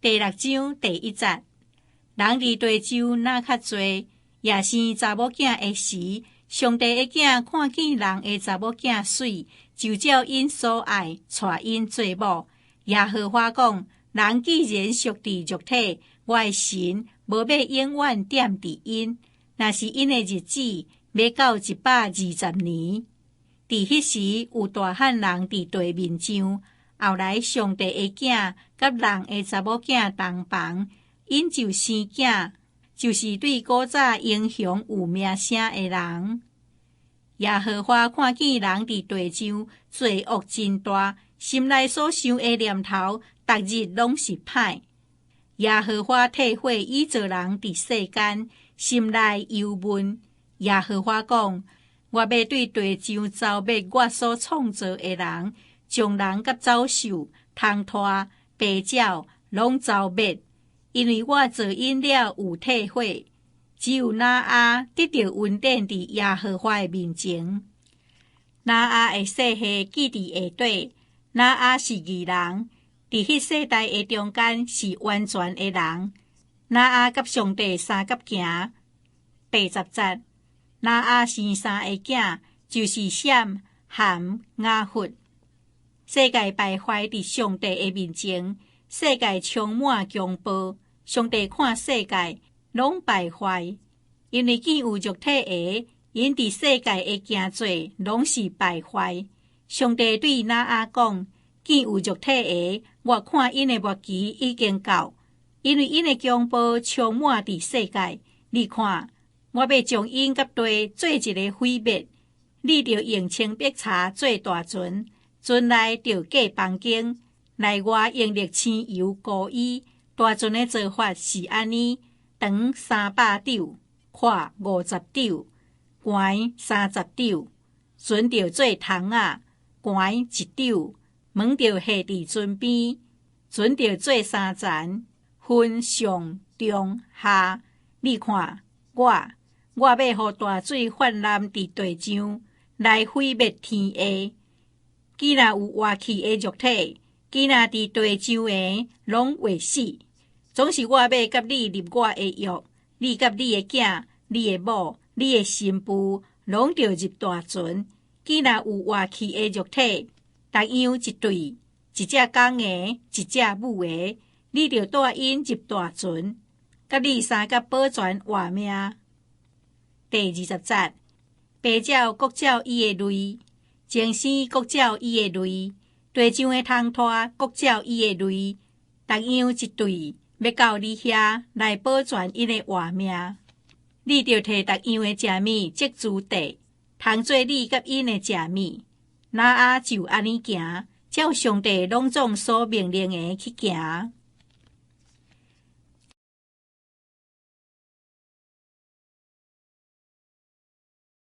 第6章第1節，人伫地上若較濟，也生查某囝的時，上帝的囝看見人的查某囝水，就照因所愛，帶因做某。耶和華講：人既然屬佇肉體，我的神無要永遠踮佇因，若是因的日子要到120年。佇迄時有大漢人佇地面上，後來上帝的囝甲人的查某囝同房，因就生囝，就是對古早英雄有名聲的人。耶和華看見人佇地上罪惡真大，心內所想的念頭，逐日攏是歹。耶和華退火以做人佇世間，心內憂悶。耶和華講：我要對地上消滅我所創造的人，將人甲走獸、蟲拖、白鳥攏消滅，因為我做因了有退火。只有挪亞得到恩典佇耶和華的面前。挪亞的世系記佇下底，挪亞是義人，佇迄世代的中間是完全的人。挪亞甲上帝相甲行。第10節，挪亞生3個囝，就是閃、含、雅弗。世界敗壞佇上帝的面前，世界充滿強暴。上帝看世界攏敗壞，因為見有肉體的，因佇世界的行做攏是敗壞。上帝對挪亞講：見有肉體的，我看因的末期已經到，因為因的強暴充滿佇世界。你看，我要將因甲地做一個毀滅，你著用青白茶做大船，船內著架房間，內外用瀝青油膏伊。大船的做法是安尼：長300肘，寬50肘，懸30肘。船著做筒仔，懸1肘，門著下佇船邊。船著做3層，分上中下。你看，我要予大水氾濫佇地上，來毀滅天下。既若有活氣的肉體，既若佇地上的，攏會死。總是我要甲你立我的約，你甲你的囝、你的某、你的新婦，攏着入大船。既若有活氣的肉體，逐樣一對，一隻公的，一隻母的，你着帶因入大船，甲你三個保全活命。第20節，白鳥各照伊的類，精星各照伊的類，地上的蟲拖各照伊的類，逐樣一對。要到你遐來保全因的活命，你著摕逐樣的食物積住地，通做你甲因的食物。挪亞就安尼行，照上帝攏總所命令的去行。